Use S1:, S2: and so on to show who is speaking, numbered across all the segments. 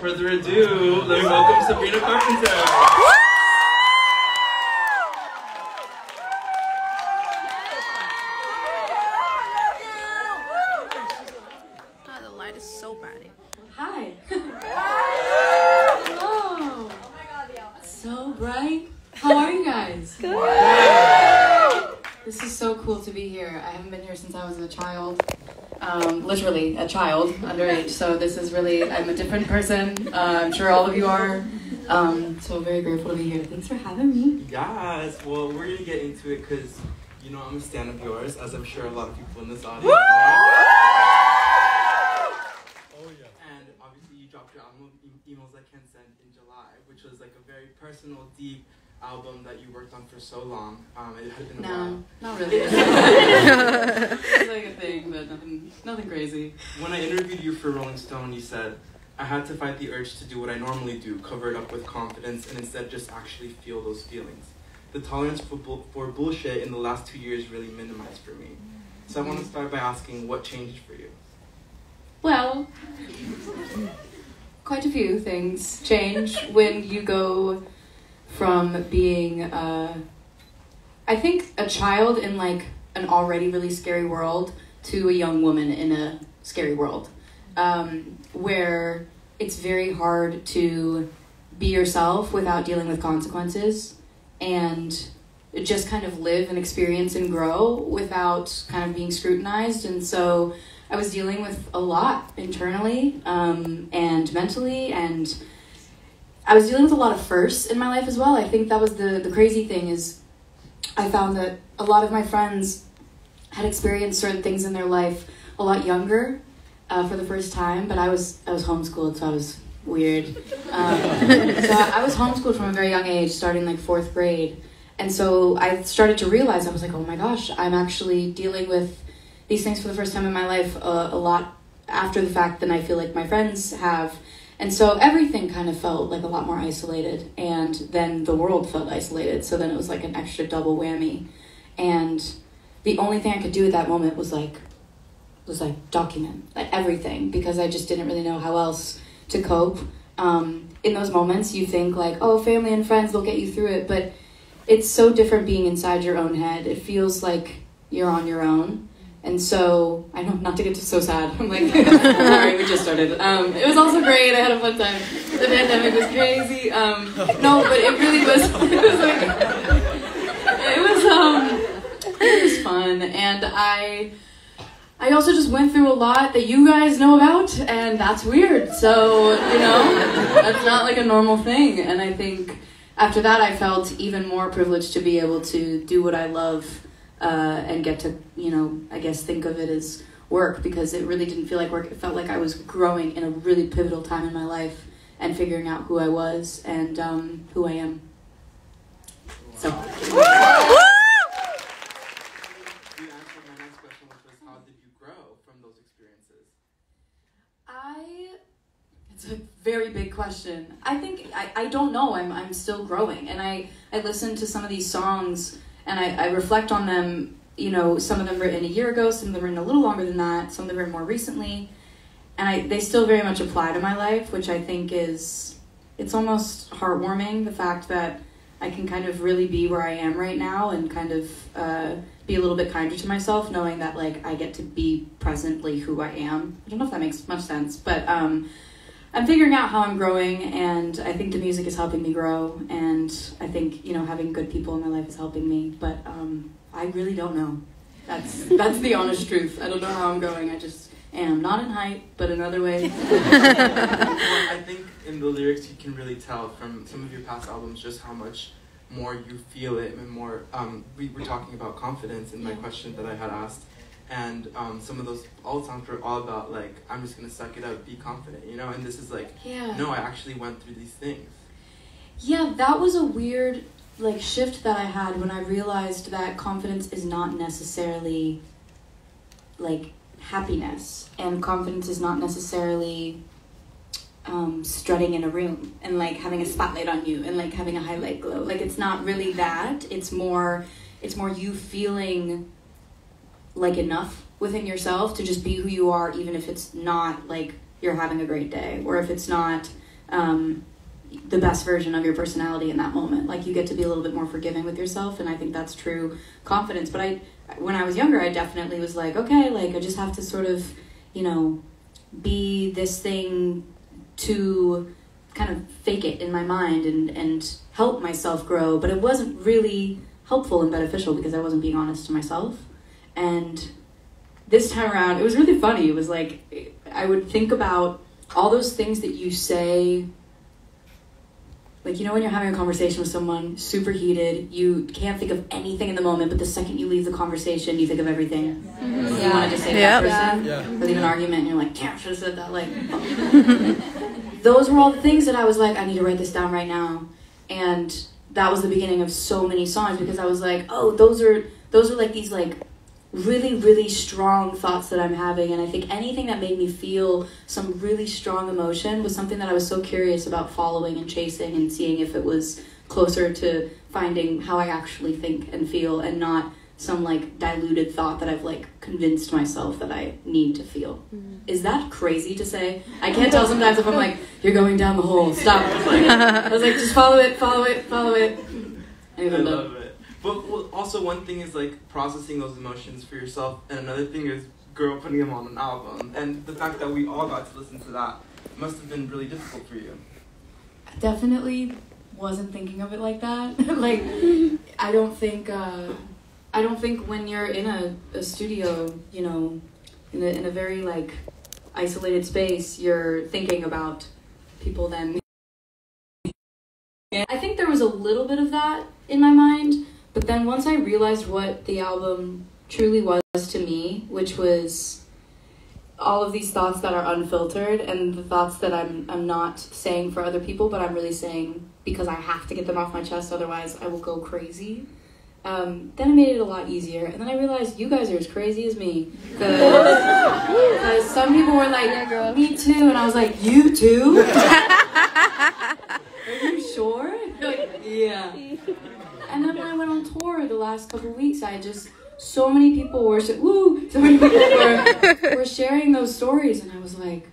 S1: further ado, let me welcome Sabrína Carpenter.
S2: Oh, the light is so bad.
S3: Hi. Hello. So bright. How are you guys?
S2: Good.
S3: This is so cool to be here. I haven't been here since I was a child. Literally a child, underage. So this is really, I'm a different person. I'm sure all of you are. So very grateful to be here. Thanks for having me.
S1: Yes, well, we're going to get into it because, you know, I'm a stan of yours, as I'm sure a lot of people in this audience are. Oh, yeah. And obviously you dropped your album, Emails I Can't Send, in July, which was like a very personal, deep album that you worked on for so long. It had been a while.
S3: Not really. It's like a thing, but nothing crazy.
S1: When I interviewed you for Rolling Stone, you said, I had to fight the urge to do what I normally do, cover it up with confidence, and instead just actually feel those feelings. The tolerance for bullshit in the last 2 years really minimized for me. So I want to start by asking, what changed for you?
S3: Well, quite a few things change when you go from being, I think, a child in like an already really scary world to a young woman in a scary world, where it's very hard to be yourself without dealing with consequences and just kind of live and experience and grow without kind of being scrutinized. And so I was dealing with a lot internally and mentally, and I was dealing with a lot of firsts in my life as well. I think that was the crazy thing is I found that a lot of my friends had experienced certain things in their life a lot younger for the first time, but I was homeschooled, so I was weird. So I was homeschooled from a very young age, starting like 4th grade. And so I started to realize, I was like, oh my gosh, I'm actually dealing with these things for the first time in my life a lot after the fact than I feel like my friends have. And so everything kind of felt like a lot more isolated, and then the world felt isolated, so then it was like an extra double whammy. And the only thing I could do at that moment was like document like everything, because I just didn't really know how else to cope. In those moments you think like, oh, family and friends, they'll get you through it, but it's so different being inside your own head. It feels like you're on your own. And so, I know, not to get so sad, I'm like, sorry, we just started. It was also great, I had a fun time. The pandemic was crazy. No, but it really was, it was fun. And I also just went through a lot that you guys know about, and that's weird. So, you know, that's not like a normal thing. And I think after that, I felt even more privileged to be able to do what I love. And get to, you know, I guess think of it as work, because it really didn't feel like work. It felt like I was growing in a really pivotal time in my life and figuring out who I was and who I am. So.
S1: You answered my next question, which was, how did you grow from those experiences?
S3: It's a very big question. I think, I don't know, I'm still growing, and I listen to some of these songs and I reflect on them, you know, some of them written a year ago, some of them written a little longer than that, some of them written more recently, and they still very much apply to my life, which I think it's almost heartwarming, the fact that I can kind of really be where I am right now and kind of be a little bit kinder to myself, knowing that like I get to be presently who I am. I don't know if that makes much sense, but I'm figuring out how I'm growing, and I think the music is helping me grow, and I think, you know, having good people in my life is helping me, but I really don't know. That's the honest truth. I don't know how I'm growing, I just am. Not in height, but in other ways.
S1: Well, I think in the lyrics you can really tell from some of your past albums just how much more you feel it, and more, we were talking about confidence in my question that I had asked. And some of those old songs were all about, like, I'm just going to suck it up, be confident, you know? And this is like, no, I actually went through these things.
S3: Yeah, that was a weird, like, shift that I had when I realized that confidence is not necessarily, like, happiness. And confidence is not necessarily strutting in a room and, like, having a spotlight on you and, like, having a highlight glow. Like, it's not really that. It's more you feeling like enough within yourself to just be who you are, even if it's not like you're having a great day, or if it's not the best version of your personality in that moment. Like, you get to be a little bit more forgiving with yourself, and I think that's true confidence. But when I was younger, I definitely was like, okay, like, I just have to sort of, you know, be this thing to kind of fake it in my mind and help myself grow. But it wasn't really helpful and beneficial because I wasn't being honest to myself. And this time around, it was really funny. It was like, I would think about all those things that you say. Like, you know, when you're having a conversation with someone, super heated, you can't think of anything in the moment, but the second you leave the conversation, you think of everything. Mm-hmm. You wanted to say to that person, or leave an argument, and you're like, damn, I should have said that. Like, those were all the things that I was like, I need to write this down right now. And that was the beginning of so many songs, because I was like, oh, those are like these like really, really strong thoughts that I'm having. And I think anything that made me feel some really strong emotion was something that I was so curious about following and chasing and seeing if it was closer to finding how I actually think and feel, and not some like diluted thought that I've like convinced myself that I need to feel. Mm-hmm. Is that crazy to say? I can't tell sometimes if I'm like, you're going down the hole, stop. I was like, just follow it.
S1: I love it. But also one thing is like processing those emotions for yourself, and another thing is girl putting them on an album. And the fact that we all got to listen to that must have been really difficult for you.
S3: I definitely wasn't thinking of it like that. Like, I don't think when you're in a studio, you know, in a very like isolated space, you're thinking about people then. I think there was a little bit of that in my mind. But then once I realized what the album truly was to me, which was all of these thoughts that are unfiltered, and the thoughts that I'm not saying for other people, but I'm really saying because I have to get them off my chest, otherwise I will go crazy. Then it made it a lot easier. And then I realized you guys are as crazy as me. Because some people were like, yeah, girl, me too. And I was like, you too? Are you sure? Like, yeah. And then when I went on tour the last couple of weeks, so many people were sharing those stories, and I was like,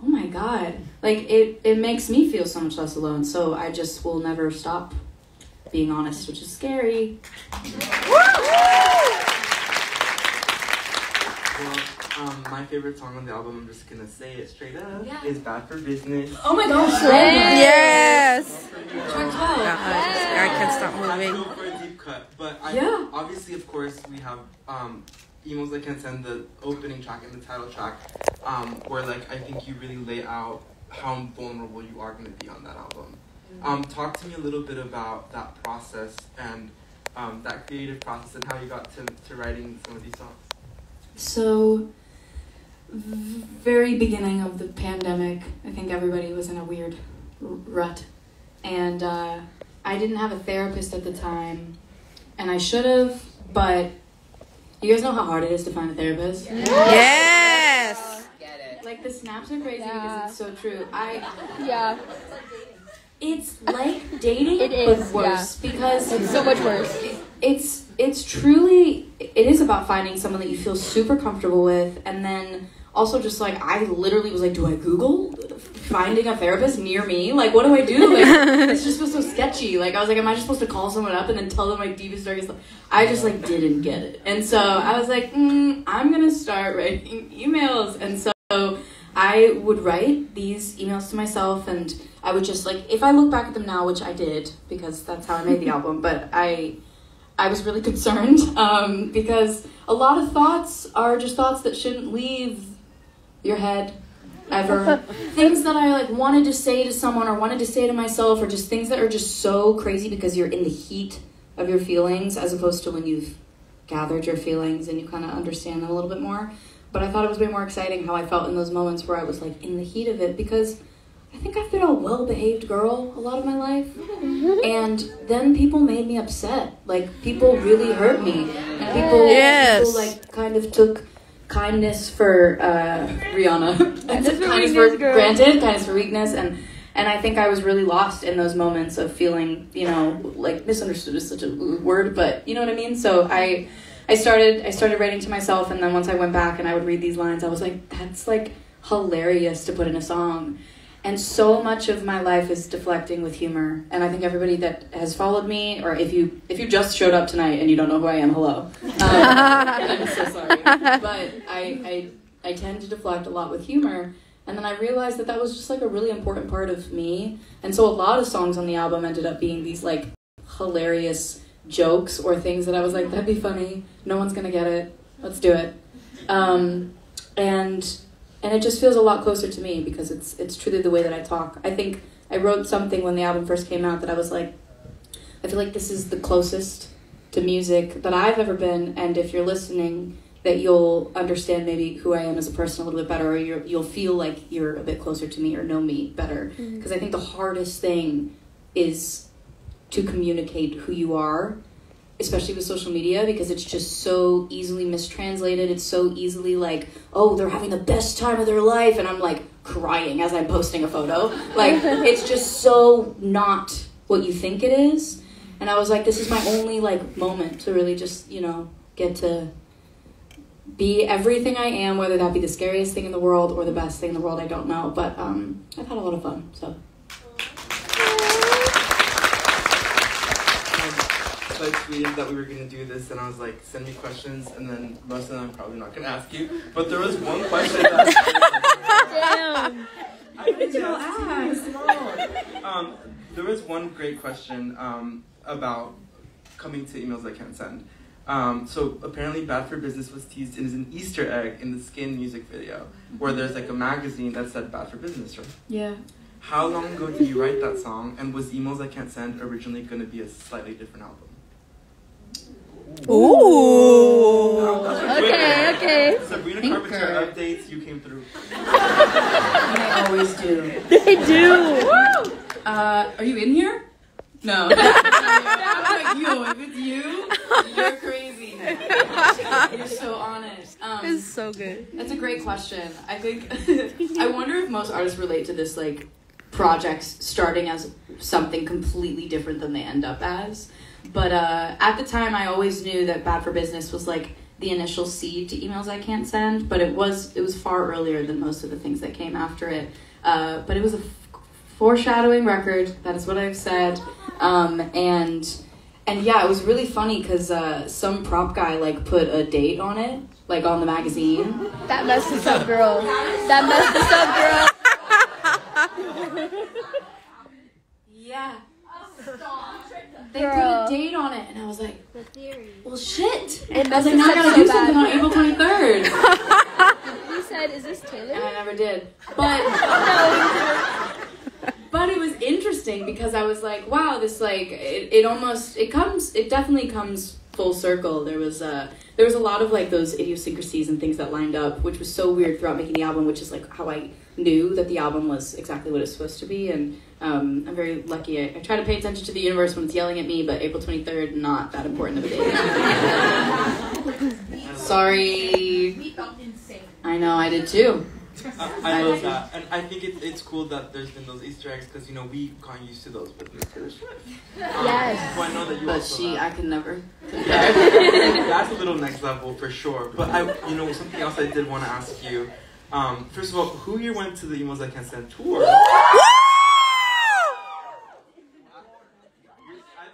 S3: oh my God. Like, it makes me feel so much less alone. So I just will never stop being honest, which is scary.
S1: Well, my favorite song on the album, I'm just gonna say it straight up, is Bad for Business.
S3: Oh my gosh,
S2: yes!
S3: I
S2: can't stop moving.
S1: Let's go for a deep cut. But obviously, of course, we have Emos That Can Send, the opening track and the title track, where like I think you really lay out how vulnerable you are gonna be on that album. Talk to me a little bit about that process and that creative process and how you got to writing some of these songs.
S3: So, very beginning of the pandemic, I think everybody was in a weird rut. And I didn't have a therapist at the time, and I should have, but you guys know how hard it is to find a therapist?
S2: Yes!
S3: Like, the snaps are crazy because it's so true. It's like dating, but worse, because
S4: it's so much worse.
S3: It's truly, it is about finding someone that you feel super comfortable with, and then also just like, I literally was like, do I Google finding a therapist near me? Like, what do I do? Like, it's just so sketchy. Like, I was like, am I just supposed to call someone up and then tell them my deepest, darkest life? I just like didn't get it. And so I was like, I'm gonna start writing emails. And so I would write these emails to myself, and I would just like, if I look back at them now, which I did, because that's how I made the album, but I was really concerned because a lot of thoughts are just thoughts that shouldn't leave your head ever. Things that I like wanted to say to someone or wanted to say to myself, or just things that are just so crazy because you're in the heat of your feelings, as opposed to when you've gathered your feelings and you kind of understand them a little bit more. But I thought it was way more exciting how I felt in those moments where I was like in the heat of it, because I think I've been a well-behaved girl a lot of my life. And then people made me upset. Like, people really hurt me. And people like kind of took kindness for Rihanna. Kindness for granted, kindness for weakness. And I think I was really lost in those moments of feeling, you know, like, misunderstood is such a word, but you know what I mean? So I started writing to myself, and then once I went back and I would read these lines, I was like, that's like hilarious to put in a song. And so much of my life is deflecting with humor. And I think everybody that has followed me, or if you just showed up tonight and you don't know who I am, hello. I'm so sorry. But I tend to deflect a lot with humor. And then I realized that was just like a really important part of me. And so a lot of songs on the album ended up being these like hilarious jokes or things that I was like, that'd be funny. No one's gonna get it. Let's do it. And it just feels a lot closer to me because it's truly the way that I talk. I think I wrote something when the album first came out that I was like, I feel like this is the closest to music that I've ever been, and if you're listening, that you'll understand maybe who I am as a person a little bit better, or you'll feel like you're a bit closer to me or know me better. Because I think the hardest thing is to communicate who you are, especially with social media, because it's just so easily mistranslated. It's so easily like, oh, they're having the best time of their life, and I'm like crying as I'm posting a photo. Like, it's just so not what you think it is. And I was like, this is my only like moment to really just, get to be everything I am, whether that be the scariest thing in the world or the best thing in the world, I don't know. But I've had a lot of fun, so.
S1: So I tweeted that we were going to do this, and I was like, send me questions, and then most of them I'm probably not going to ask you. But there was one question that...
S2: Damn.
S1: I didn't ask. There was one great question about coming to Emails I Can't Send. So apparently Bad for Business was teased as an Easter egg in the Skin music video, where there's like a magazine that said Bad for Business, right?
S3: Yeah.
S1: How long ago did you write that song, and was Emails I Can't Send originally going to be a slightly different album?
S2: Ooh. Okay.
S1: Sabrína Carpenter updates, you came through.
S3: They always do.
S2: They do.
S3: Woo! Are you in here? No. I'm like, yo, if it's you, you're crazy. You're so honest.
S2: It's so good.
S3: That's a great question. I think, I wonder if most artists relate to this, like, projects starting as something completely different than they end up as. But at the time, I always knew that Bad for Business was like the initial seed to Emails I Can't Send, but it was far earlier than most of the things that came after it. But it was a foreshadowing record. That is what I've said. And yeah, it was really funny because some prop guy like put a date on it, like on the magazine.
S2: That messed us up, girl. That messed us up, girl.
S3: Yeah. They put a date on it, and I was like, well, shit.
S2: And
S3: I was like, now I gotta do something on April 23rd.
S2: You said, is this Taylor?
S3: And I never did. But it was interesting because I was like, wow, this like, it definitely comes full circle. There was a lot of like those idiosyncrasies and things that lined up, which was so weird throughout making the album, which is like how I knew that the album was exactly what it's supposed to be. And I'm very lucky. I try to pay attention to the universe when it's yelling at me, but April 23rd, not that important of a date. Sorry. I know, I did too.
S1: I love that, and I think it's cool that there's been those Easter eggs because we've gotten used to those with Miss Taylor Swift.
S2: Yes.
S1: So I know that you
S3: But
S1: also have.
S3: I could never.
S1: That's a little next level for sure. But something else I did want to ask you. First of all, who here went to the Emails I Can't Send tour? I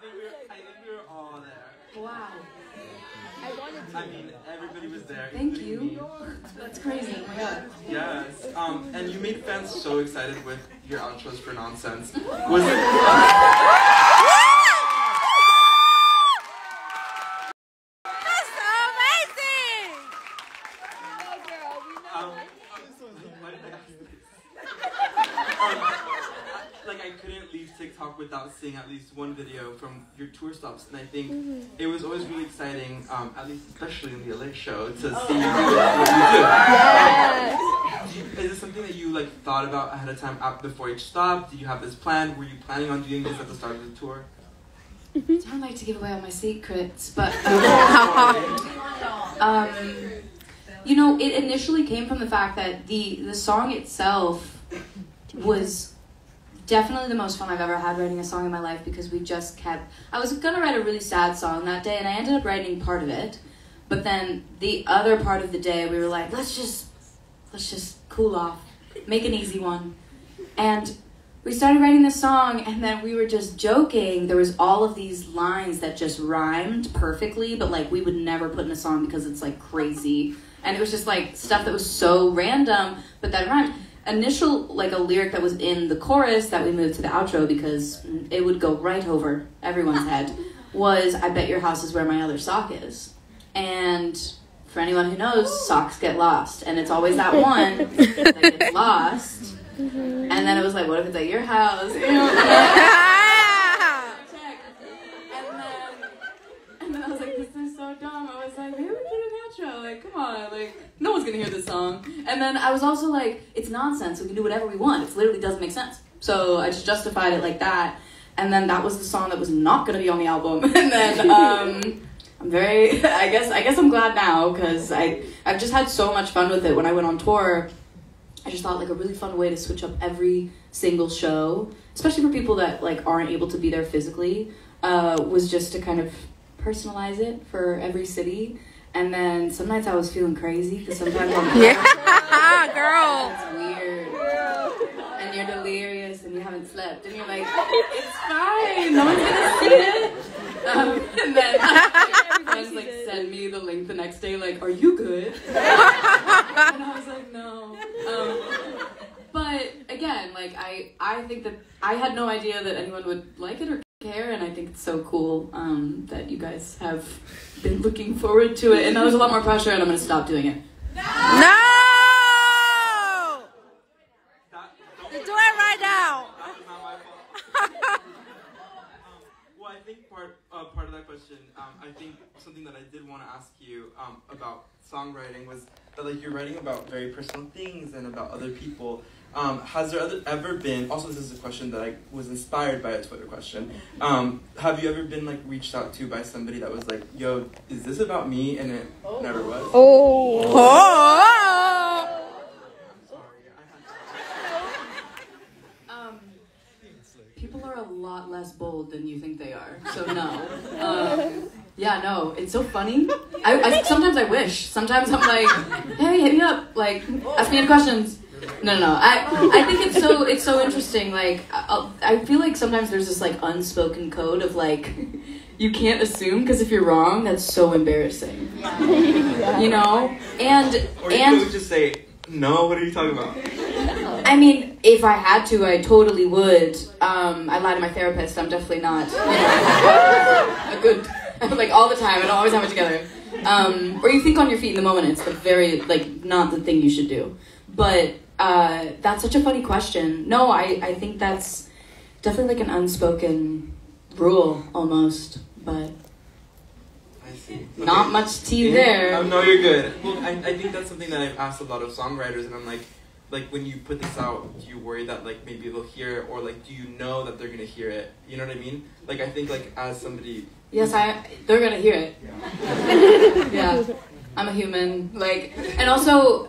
S1: think we were all there.
S3: Wow.
S1: I mean, everybody was there.
S3: Thank you. That's crazy. Oh my god.
S1: Yes. And you made fans so excited with your outros for Nonsense. Was it? I couldn't leave TikTok without seeing at least one video from your tour stops, and I think it was always really exciting, at least especially in the LA show, to see what you do.
S2: Yes.
S1: Is it something that you thought about ahead of time before each stop? Did you have this plan? Were you planning on doing this at the start of the tour?
S3: I don't like to give away all my secrets, but it initially came from the fact that the song itself was definitely the most fun I've ever had writing a song in my life, because we just kept... I was gonna write a really sad song that day, and I ended up writing part of it, but then the other part of the day we were like, let's just cool off, make an easy one. And we started writing this song, and then we were just joking. There was all of these lines that just rhymed perfectly, but like we would never put in a song because it's like crazy. And it was just like stuff that was so random, but that rhymed. Initial, like a lyric that was in the chorus that we moved to the outro because it would go right over everyone's head was, I bet your house is where my other sock is. And for anyone who knows, socks get lost. And it's always that one that gets lost. And then it was like, what if it's at your house? You know? And then I was like, this is so dumb. I was like, maybe we put an outro. Like, come on. Like, no one's going to hear this song. And then I was also like, it's nonsense. We can do whatever we want. It literally doesn't make sense. So I just justified it like that. And then that was the song that was not going to be on the album. And then I'm very, I guess I'm glad now because I've just had so much fun with it. When I went on tour, I just thought like a really fun way to switch up every single show, especially for people that like aren't able to be there physically, was just to kind of personalize it for every city. And then some nights I was feeling crazy because sometimes I'm
S4: girl.
S3: It's weird. And you're delirious and you haven't slept and you're like, it's fine, no one's gonna see it. And then friends like send me the link the next day like, are you good? And I was like, no. But again, like I think that I had no idea that anyone would like it or care, and I think it's so cool that you guys have been looking forward to it. And that was a lot more pressure, and I'm gonna stop doing it.
S4: No! Do it right now.
S1: That's not my fault. Well, I think part of that question, I think something that I did want to ask you about songwriting was that like you're writing about very personal things and about other people. Has there ever been, also this is a question that I was inspired by a Twitter question, have you ever been like reached out to by somebody that was like, yo, is this about me? And it never was?
S3: People are a lot less bold than you think they are, so no. Yeah, no, it's so funny. I sometimes I wish. Sometimes I'm like, hey, hit me up, like, ask me any questions. No. I think it's so interesting. Like, I feel like sometimes there's this like unspoken code of like, you can't assume because if you're wrong, that's so embarrassing. You know, and
S1: you would just say, no, what are you talking about?
S3: I mean, if I had to, I totally would. I lie to my therapist. I'm definitely not, you know, a good, like all the time. I don't always have it together. Or you think on your feet in the moment. It's the very, like, not the thing you should do. But that's such a funny question. No, I think that's definitely like an unspoken rule almost, but
S1: I see.
S3: not much tea there.
S1: No, you're good. Well, I think that's something that I've asked a lot of songwriters, and I'm like, when you put this out, do you worry that like maybe they'll hear it, or like do you know that they're gonna hear it? You know what I mean? Like I think like as somebody.
S3: Yes, they're gonna hear it. Yeah, I'm a human. Like, and also,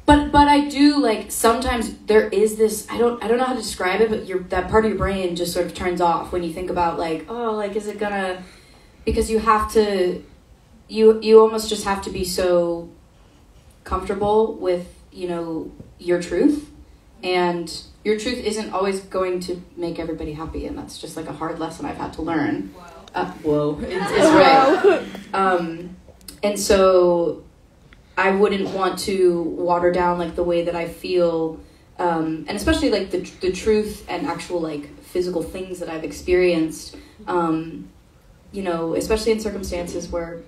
S3: but I do like sometimes there is this. I don't know how to describe it, but that part of your brain just sort of turns off when you think about like, oh, like is it gonna? Because you have to, you almost just have to be so comfortable with, you know, your truth, and your truth isn't always going to make everybody happy, and that's just like a hard lesson I've had to learn. Whoa, it's right. And so I wouldn't want to water down like the way that I feel, and especially like the truth and actual like physical things that I've experienced, you know, especially in circumstances where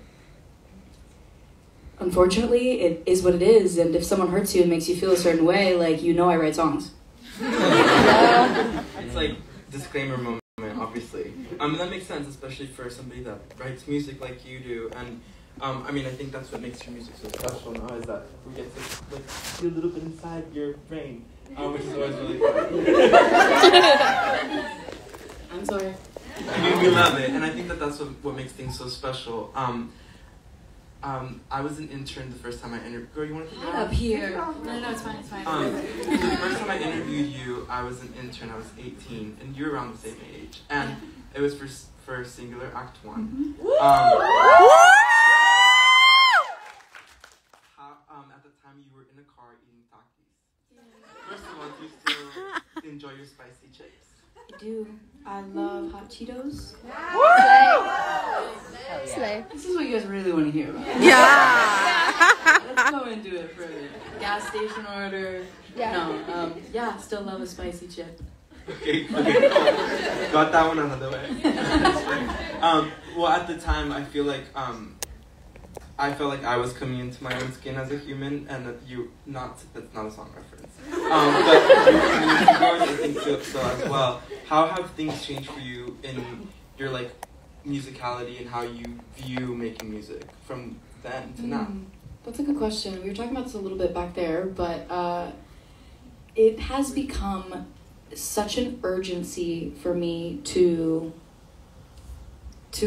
S3: unfortunately it is what it is, and if someone hurts you and makes you feel a certain way, like, you know, I write songs.
S1: It's like disclaimer moment, obviously. And that makes sense, especially for somebody that writes music like you do. And I mean, I think that's what makes your music so special now, is that we get to like see a little bit inside your brain, which is always really fun.
S3: I'm sorry.
S1: I mean, we love it, and I think that's what makes things so special. I was an intern the first time I interviewed. Girl, you want to take it
S3: Up here. No, it's fine.
S1: The first time I interviewed you, I was an intern. I was 18, and you were around the same age, and it was for Singular Act 1. At the time, you were in a car eating Takis. First of all, your spicy chips?
S3: I do. I love hot Cheetos.
S2: Slay.
S3: This is what you guys really want to hear about.
S4: Yeah.
S3: Let's go into it for a minute. Gas station order.
S2: Yeah.
S3: No, yeah, still love a spicy chip.
S1: Okay, cool. Got that one out of the way. Well, at the time, I feel like I felt like I was coming into my own skin as a human, and that that's not a song reference. But you I think so as well. How have things changed for you in your like musicality and how you view making music from then to now?
S3: That's a good question. We were talking about this a little bit back there, but it has become such an urgency for me to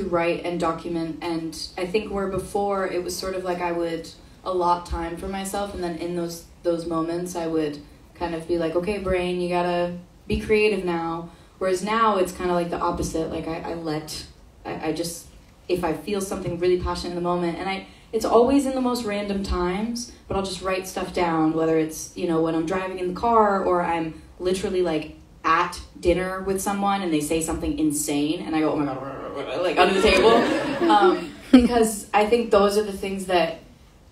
S3: write and document, and I think where before it was sort of like I would allot time for myself, and then in those moments I would kind of be like, okay, brain, you gotta be creative now. Whereas now it's kind of like the opposite. Like I just, if I feel something really passionate in the moment, and it's always in the most random times, but I'll just write stuff down, whether it's, when I'm driving in the car or I'm literally like at dinner with someone and they say something insane and I go, oh my God, like under the table. Because I think those are the things that,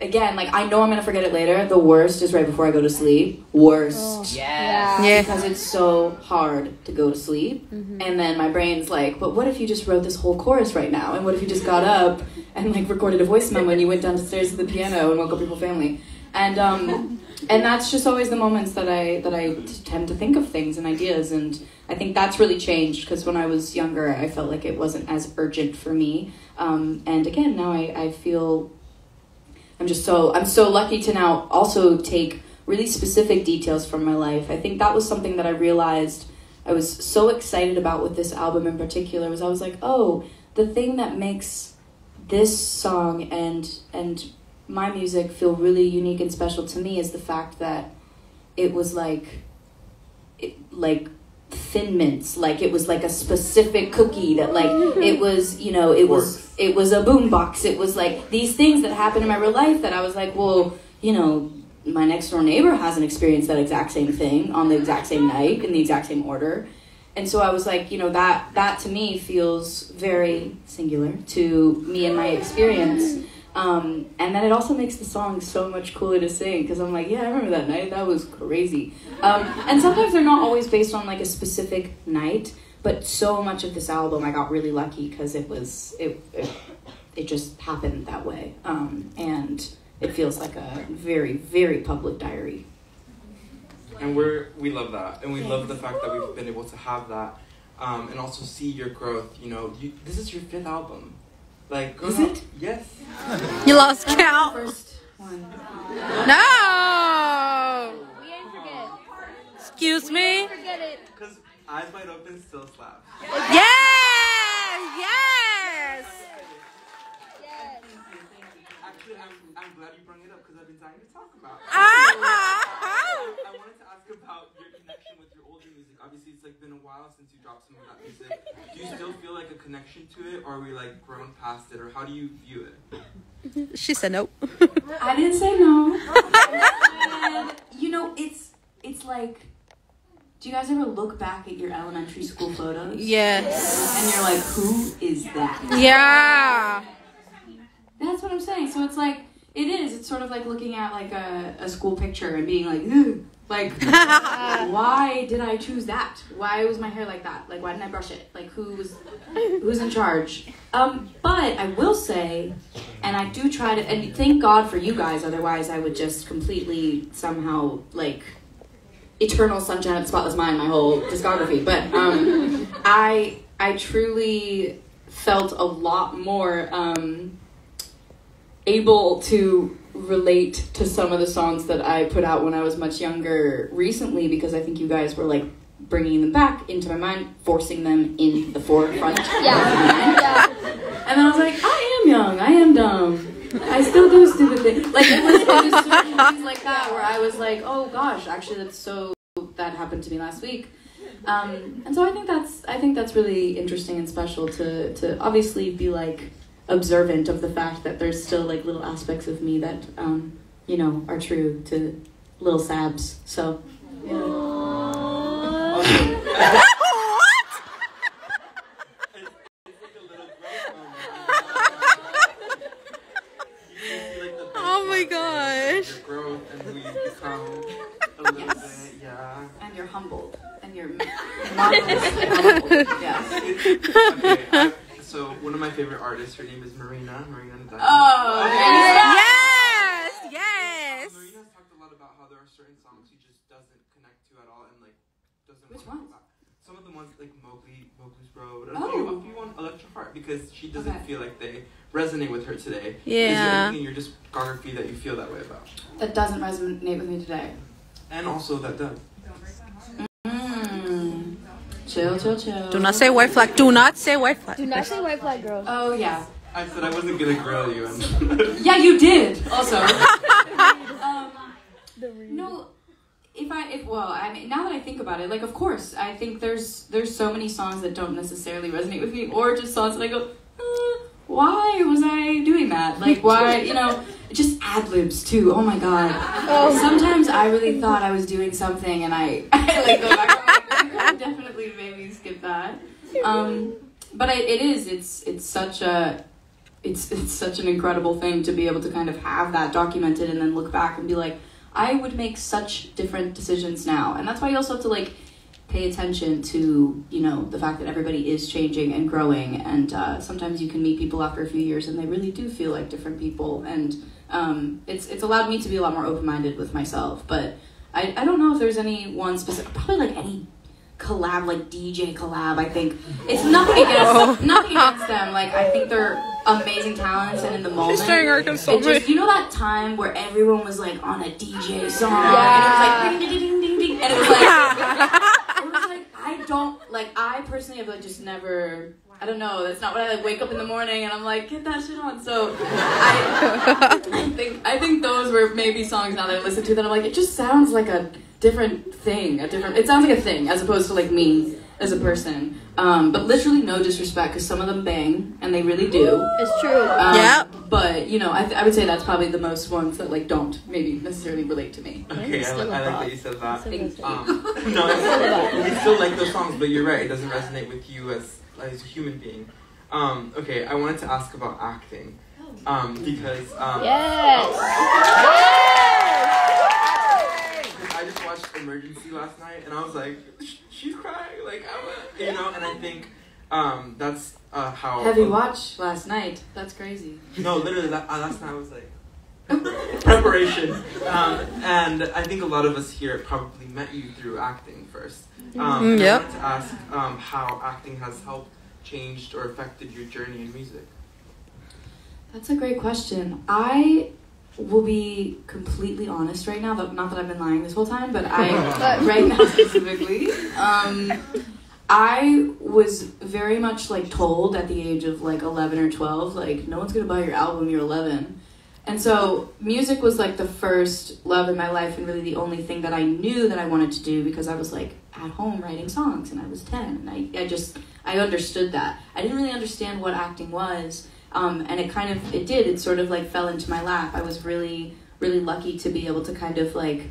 S3: again, like I know I'm going to forget it later. The worst is right before I go to sleep. Worst.
S2: Oh,
S4: Yeah.
S3: Because it's so hard to go to sleep. Mm-hmm. And then my brain's like, but what if you just wrote this whole chorus right now? And what if you just got up and like recorded a voice memo when you went downstairs to the piano and woke up your whole family? And that's just always the moments that I tend to think of things and ideas. And I think that's really changed because when I was younger, I felt like it wasn't as urgent for me. And again, now I feel I'm so lucky to now also take really specific details from my life. I think that was something that I realized I was so excited about with this album in particular was I was like, oh, the thing that makes this song and my music feel really unique and special to me is the fact that it was like Thin Mints, like it was like a specific cookie that like it was, it was a boombox. It was like these things that happened in my real life that I was like, well, my next door neighbor hasn't experienced that exact same thing on the exact same night in the exact same order. And so I was like, that to me feels very singular to me and my experience. And then it also makes the song so much cooler to sing because I'm like, yeah, I remember that night. That was crazy. And sometimes they're not always based on like a specific night, but so much of this album I got really lucky because it just happened that way. And it feels like a very, very public diary.
S1: And we love that, and we love the fact that we've been able to have that, and also see your growth. This is your 5th album. Like,
S3: is it?
S1: Yes.
S4: You lost count.
S3: First one.
S4: No.
S2: We ain't forget.
S4: Excuse me.
S2: Forget it.
S1: Because Eyes Wide Open still slaps.
S4: Yes. Yes.
S2: Yes.
S1: Actually, I'm glad you brought it up because I've been dying to talk about it. I wanted to ask about your connection with your older music. Obviously, it's like been a while since you dropped some of that music. Do you still feel like a connection to it, or are we like grown past it, or how do you view it?
S4: She said nope.
S3: I didn't say no. And, it's like, do you guys ever look back at your elementary school photos?
S4: Yes.
S3: And you're like, who is that?
S4: Yeah.
S3: That's what I'm saying. So it's like, it is. It's sort of like looking at like a school picture and being like, ugh. Like, why did I choose that? Why was my hair like that? Like, why didn't I brush it? Like, who's in charge? But I will say, and I do try to, and thank God for you guys, otherwise I would just completely somehow, like, eternal sunshine of the spotless mind, my whole discography. But I truly felt a lot more able to relate to some of the songs that I put out when I was much younger recently, because I think you guys were like bringing them back into my mind, forcing them in the forefront.
S2: Yeah.
S3: And then I was like, I am young, I am dumb, I still do stupid things. Like it was certain things like that where I was like, oh gosh, actually that happened to me last week. And so I think that's really interesting and special to obviously be like observant of the fact that there's still like little aspects of me that are true to little Sabs. So yeah. And you're marvelous. Yes.
S1: Okay, so one of my favorite artists, her name is Marina.
S3: Oh,
S4: Yes, yes.
S1: Marina's talked a lot about how there are certain songs she just doesn't connect to at all and like doesn't.
S3: Which
S1: want to
S3: ones?
S1: go back. Some of the ones like Mowgli's Road.
S3: Oh.
S1: A few on Electric Heart because she doesn't feel like they resonate with her today. Is there
S4: Yeah.
S1: anything in your discography that you feel that way about?
S3: That doesn't resonate with me today.
S1: And also that does.
S3: Chill, chill, chill.
S4: Do not say white flag. Do not say white flag.
S2: Do not say white flag, girls.
S3: Oh, yeah.
S1: I said I wasn't gonna grill you. And
S3: Yeah, you did, also. No, I mean, now that I think about it, like, of course, I think there's so many songs that don't necessarily resonate with me, or just songs that I go, why was I doing that? Like, why, just ad-libs, too. Oh, my God. Sometimes I really thought I was doing something, and I like, go back, I'm like, definitely made me skip that. But it's such an incredible thing to be able to kind of have that documented and then look back and be like, I would make such different decisions now. And that's why you also have to like pay attention to, the fact that everybody is changing and growing. And sometimes you can meet people after a few years and they really do feel like different people. And it's allowed me to be a lot more open-minded with myself. But I don't know if there's any one specific, probably like any collab, like DJ collab. I think it's nothing against them. Like, I think they're amazing talents, and in the moment, it just, that time where everyone was like on a DJ song, and it was like ding ding ding ding ding, and it was like I personally have like just never. I don't know. That's not what I like. Wake up in the morning and I'm like, get that shit on. So I think those were maybe songs now that I listen to that I'm like, it just sounds like a different thing. It sounds like a thing as opposed to like me as a person. But literally no disrespect because some of them bang and they really do.
S2: It's true.
S3: But I would say that's probably the most ones that like don't maybe necessarily relate to me.
S1: Okay, I like that you said that.
S2: No,
S1: we still like those songs, but you're right. It doesn't resonate with you as a human being. Okay, I wanted to ask about acting. Because I just watched Emergency last night, and I was like, she's crying, like, and I think that's how.
S3: Heavy watch last night. That's crazy.
S1: No, literally, last night I was like, preparation. And I think a lot of us here probably met you through acting first. I wanted to ask how acting has helped, changed, or affected your journey in music.
S3: That's a great question. I will be completely honest right now, not that I've been lying this whole time, but right now specifically, I was very much like told at the age of like 11 or 12, like, no one's gonna buy your album, you're 11. And so music was like the first love in my life and really the only thing that I knew that I wanted to do because I was like at home writing songs and I was 10 and I understood that. I didn't really understand what acting was. And it sort of like fell into my lap. I was really, really lucky to be able to kind of like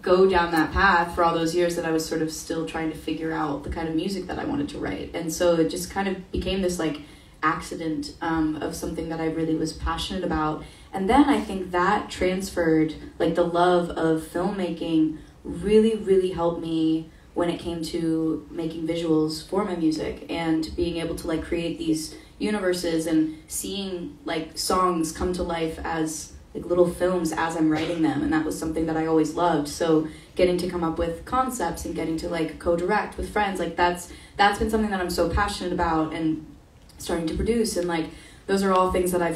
S3: go down that path for all those years that I was sort of still trying to figure out the kind of music that I wanted to write. And so it just kind of became this like accident of something that I really was passionate about. And then I think that transferred, like the love of filmmaking really, really helped me when it came to making visuals for my music and being able to like create these universes and seeing like songs come to life as like little films as I'm writing them, and that was something that I always loved. So getting to come up with concepts and getting to like co-direct with friends, like that's been something that I'm so passionate about, and starting to produce, and like those are all things that I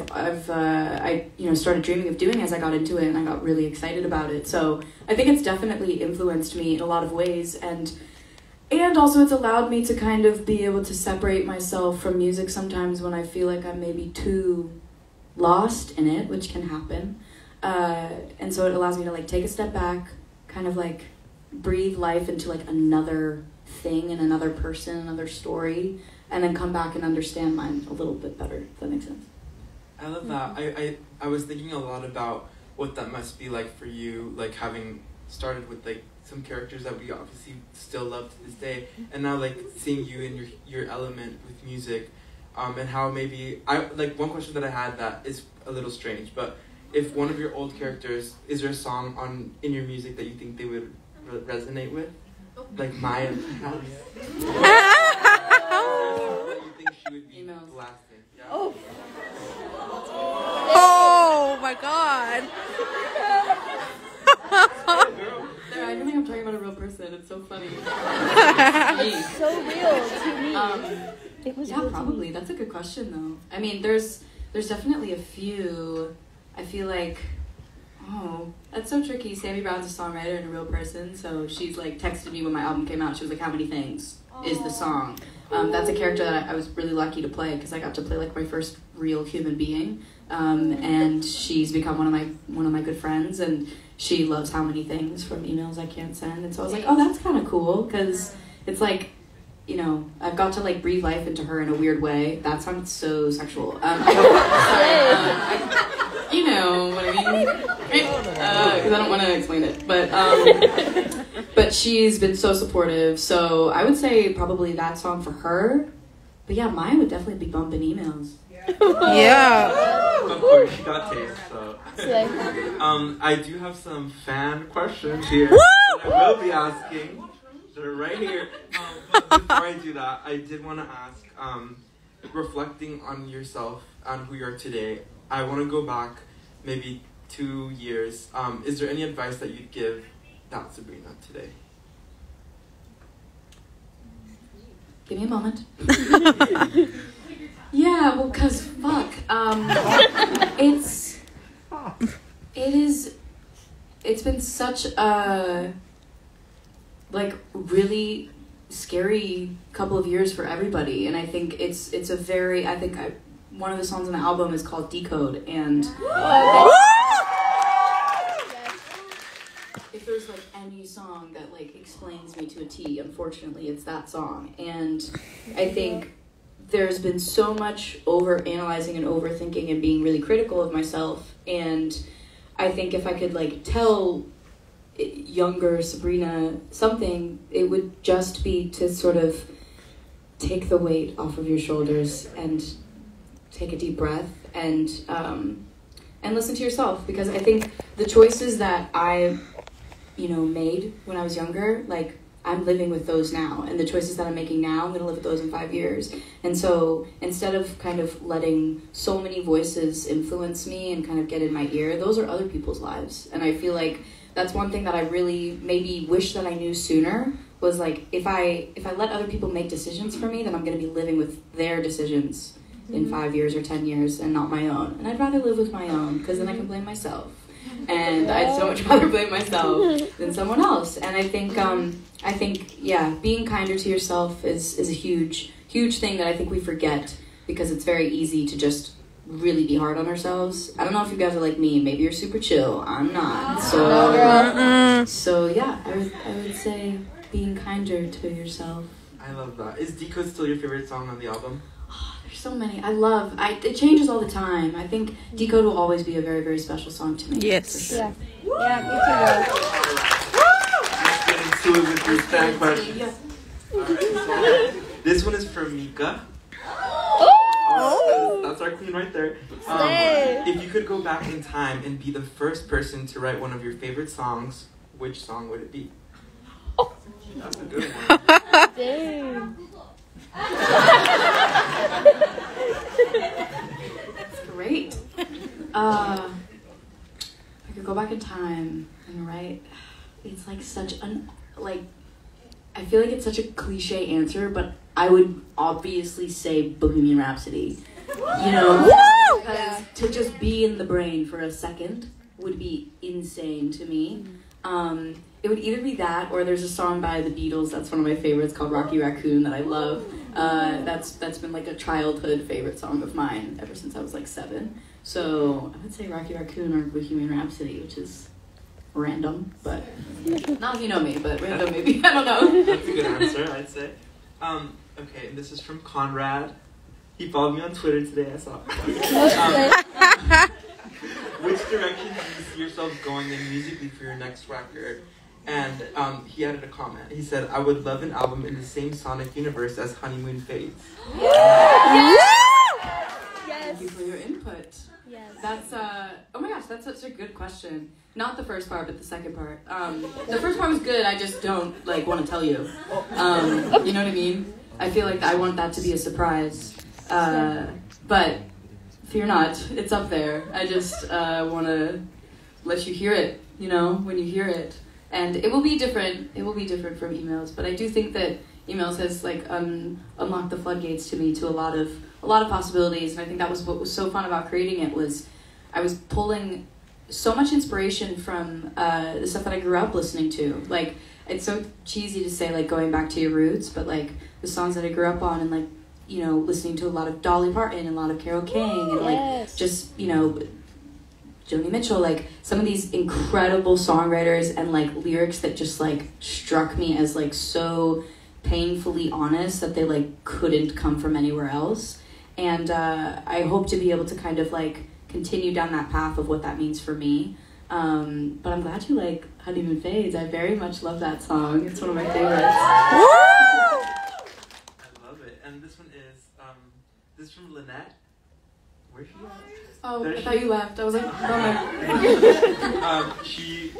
S3: started dreaming of doing as I got into it, and I got really excited about it. So I think it's definitely influenced me in a lot of ways, and also it's allowed me to kind of be able to separate myself from music sometimes when I feel like I'm maybe too lost in it, which can happen. And so it allows me to like take a step back, kind of like breathe life into like another thing and another person, another story, and then come back and understand mine a little bit better, if that makes sense.
S1: I love that. I was thinking a lot about what that must be like for you, like having started with like some characters that we obviously still love to this day, and now like seeing you in your element with music, and how maybe one question that I had that is a little strange, but if one of your old characters, is there a song in your music that you think they would resonate with? like Maya. You think she would be lasting? Yeah.
S2: Oh.
S4: Oh my god.
S3: I don't think I'm talking about a real person. It's so funny.
S2: It's so real to me. It was real
S3: probably. That's a good question, though. I mean, there's definitely a few. I feel like, that's so tricky. Sammy Brown's a songwriter and a real person, so she's like texted me when my album came out. She was like, "How many things is the song?" That's a character that I was really lucky to play because I got to play like my first real human being, and she's become one of my good friends, and she loves How Many Things from Emails I Can't Send, and so I was like, oh, that's kind of cool because it's like, you know, I've got to like breathe life into her in a weird way. That sounds so sexual. You know what I mean? Because I don't want to explain it, but she's been so supportive. So I would say probably that song for her. But yeah, mine would definitely be Bumpin' Emails.
S4: Yeah.
S1: Of course, she got taste. So, I do have some fan questions here. That I will be asking. They're right here. But before I do that, I did want to ask, reflecting on yourself, on who you are today, I want to go back maybe 2 years. Is there any advice that you'd give that Sabrína today?
S3: Give me a moment. Yeah, well, cause fuck. It's been such a like really scary couple of years for everybody, and I think it's a very one of the songs on the album is called Decode, and if there's like any song that like explains me to a T, unfortunately it's that song. And I think there's been so much over-analyzing and overthinking and being really critical of myself, and I think if I could like tell younger Sabrína something, it would just be to sort of take the weight off of your shoulders and take a deep breath and listen to yourself, because I think the choices that I made when I was younger, like I'm living with those now, and the choices that I'm making now, I'm going to live with those in 5 years. And so instead of kind of letting so many voices influence me and kind of get in my ear, those are other people's lives. And I feel like that's one thing that I really maybe wish that I knew sooner, was like if I let other people make decisions for me, then I'm going to be living with their decisions in 5 years or 10 years and not my own. And I'd rather live with my own, because then I can blame myself. And I'd so much rather blame myself than someone else. And I think being kinder to yourself is a huge thing that I think we forget, because it's very easy to just really be hard on ourselves. I don't know if you guys are like me. Maybe you're super chill. I'm not. So yeah, I would say being kinder to yourself.
S1: I love that. Is Decode still your favorite song on the album?
S3: There's so many. It changes all the time. I think Decode will always be a very, very special song to me.
S4: Yes.
S3: Sure.
S2: Yeah, me too.
S1: Let's get into it with your fan questions.
S3: Yeah.
S1: Alright, so this one is from Mika. That's our queen right there. If you could go back in time and be the first person to write one of your favorite songs, which song would it be? That's a good one.
S2: Dang.
S3: That's great. I could go back in time and write. It's like such an I feel like it's such a cliche answer, but I would obviously say Bohemian Rhapsody. Because to just be in the brain for a second would be insane to me. It would either be that, or there's a song by the Beatles that's one of my favorites called Rocky Raccoon that I love. That's been like a childhood favorite song of mine ever since I was like 7. So I would say Rocky Raccoon or Bohemian Rhapsody, which is random, but not if you know me, but random maybe. I don't know.
S1: That's a good answer, I'd say. Okay, and this is from Conrad. He followed me on Twitter today, I saw. Which direction do you see yourself going in musically for your next record? And he added a comment. He said, I would love an album in the same sonic universe as Honeymoon Phase.
S2: Yes!
S3: Thank you for your input.
S2: Yes.
S3: That's oh my gosh, that's such a good question. Not the first part, but the second part. The first part was good. I just don't like want to tell you. You know what I mean? I feel like I want that to be a surprise. But fear not, it's up there. I just want to let you hear it. You know, when you hear it, and it will be different. It will be different from emails. But I do think that emails has like unlocked the floodgates to me to a lot of possibilities. And I think that was what was so fun about creating it was I was pulling so much inspiration from the stuff that I grew up listening to. Like, it's so cheesy to say, like, going back to your roots, but, like, the songs that I grew up on and, like, you know, listening to a lot of Dolly Parton and a lot of Carole King and, like, just, you know, Joni Mitchell, like, some of these incredible songwriters and, like, lyrics that just, like, struck me as, like, so painfully honest that they, like, couldn't come from anywhere else. And I hope to be able to kind of, like, continue down that path of what that means for me. But I'm glad you like Honeymoon Fades. I very much love that song. It's one of my favorites.
S1: I love it. And this one is this is from Lynette. Where's she at?
S3: Oh, I thought you left. I was like,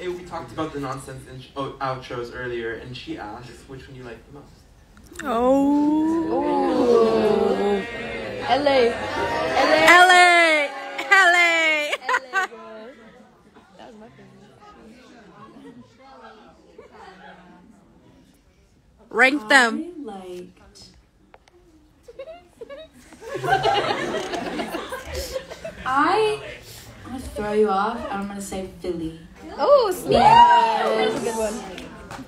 S1: we talked about the nonsense outros earlier, and she asked which one you like the most.
S2: Oh. LA. That was my favorite.
S4: Rank them.
S3: I'm gonna throw you off. I'm gonna say Philly.
S2: Oh, snap! That's a good one.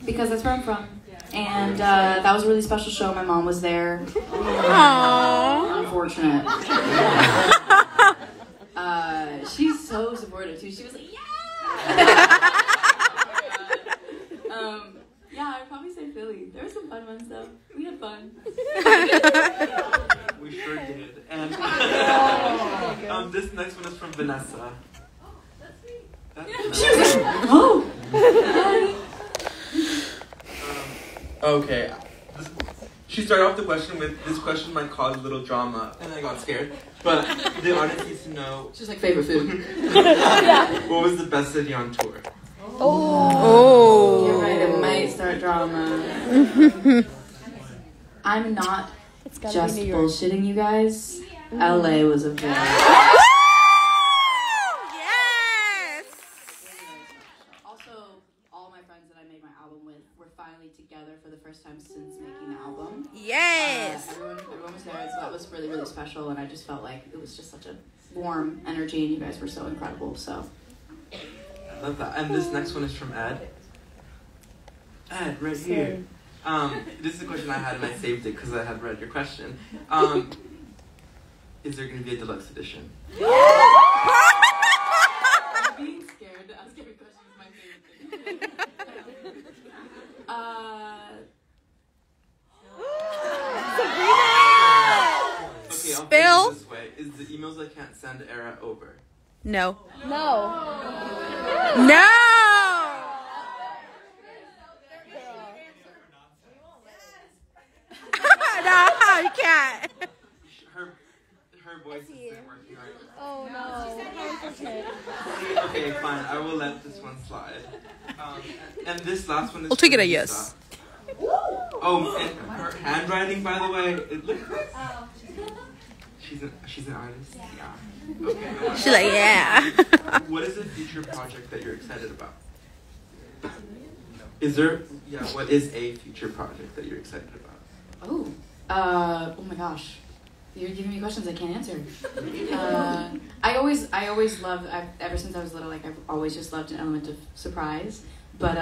S3: Because that's where I'm from. And that was a really special show. My mom was there.
S4: Aww.
S3: Unfortunate. She's so supportive too. She was like, yeah! Yeah, I'd probably say Philly. There were some fun ones though. We had fun.
S1: We sure did. And this next one is from Vanessa.
S3: She was like, oh!
S1: Okay. She started off the question with, this question might cause a little drama, and I got scared. But the audience needs to know...
S3: She's like, favorite food.
S1: What was the best city on tour?
S4: Oh.
S3: You're right, it might start drama. I'm not just bullshitting you guys. LA was a very... Finally together for the first time since making the album.
S4: Yes.
S3: Everyone was there, so that was really, really special, and I just felt like it was just such a warm energy, and you guys were so incredible, so.
S1: I love that. And this next one is from Ed. Ed, right here. This is a question I had, and I saved it because I had read your question. Is there going to be a deluxe edition?
S3: Being scared to ask every question is my favorite thing.
S1: Okay, I'll put it this way. Is the emails I can't send era over?
S4: No.
S2: No.
S4: No! No, you can't.
S1: Her voice isn't working right.
S2: Oh no.
S1: Okay, fine. I will let this one slide. And this last one is.
S4: I'll take it a
S1: Lisa.
S4: yes.
S1: Oh, and her handwriting, by the way, it looks. She's an artist. Yeah. Okay.
S4: She's like, yeah.
S1: What is a future project that you're excited about? Is there? Yeah. What is a future project that you're excited about?
S3: Oh my gosh. You're giving me questions I can't answer. I always loved, ever since I was little, like I've always just loved an element of surprise. But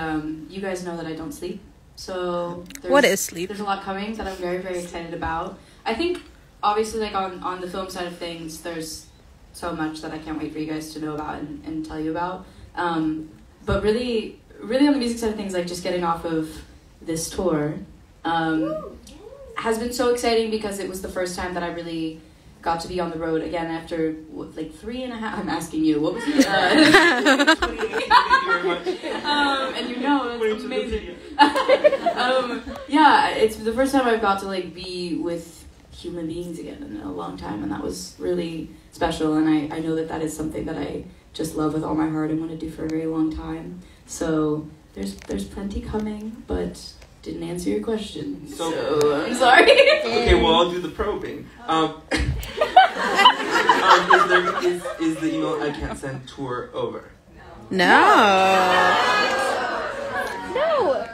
S3: you guys know that I don't sleep. So
S4: what is sleep?
S3: There's a lot coming that I'm very, very excited about. I think obviously like on the film side of things, there's so much that I can't wait for you guys to know about and tell you about. But really on the music side of things, like just getting off of this tour, has been so exciting because it was the first time that I really got to be on the road again after like 3.5. I'm asking you, what was it? And you know, it's amazing. Yeah, it's the first time I've got to like be with human beings again in a long time, and that was really special. And I know that is something that I just love with all my heart and want to do for a very long time. So there's plenty coming, but didn't answer your question. So I'm sorry.
S1: Okay, well, I'll do the probing. Is the email I can't send tour over?
S4: No.
S2: No.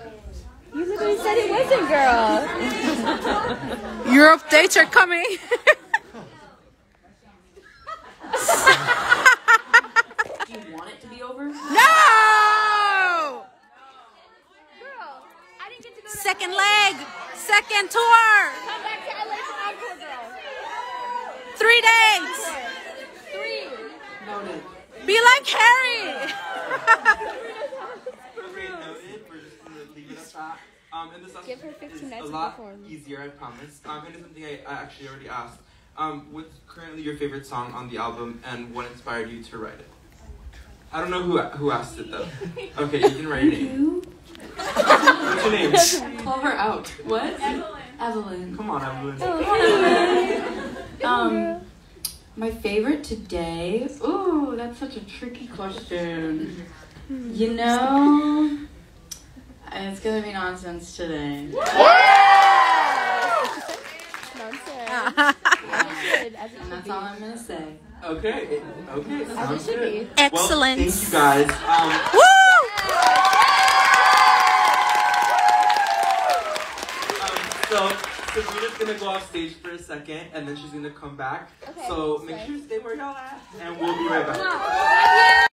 S2: You literally said it wasn't, girl.
S4: Europe dates are coming.
S3: Do you want it to be over?
S4: No.
S2: Girl, I didn't get to go to
S4: Second leg. Second tour.
S2: Come back to LA for encore, girl.
S4: 3 dates.
S2: 3.
S3: Noted.
S4: Be like Harry.
S1: Okay, noted. We're just going to leave it at that. And this
S2: Give her 15
S1: is
S2: minutes
S1: a
S2: to
S1: lot
S2: perform.
S1: easier, I promise. And it's something I actually already asked. What's currently your favorite song on the album, and what inspired you to write it? I don't know who asked it though. Okay, you can write your name. What's your name?
S3: Call her out. What? Evelyn.
S1: Come on, Evelyn.
S3: My favorite today. Ooh, that's such a tricky question. You know, it's gonna be Nonsense today.
S2: Nonsense.
S3: And that's all I'm gonna say.
S1: Okay, sounds
S2: should
S1: good.
S2: be.
S4: Excellent.
S1: Well, thank you guys.
S4: Woo!
S1: So Sabrína's gonna go off stage for a second, and then she's gonna come back.
S2: Okay,
S1: So make
S2: so-
S1: sure to stay where y'all at, and we'll be right back.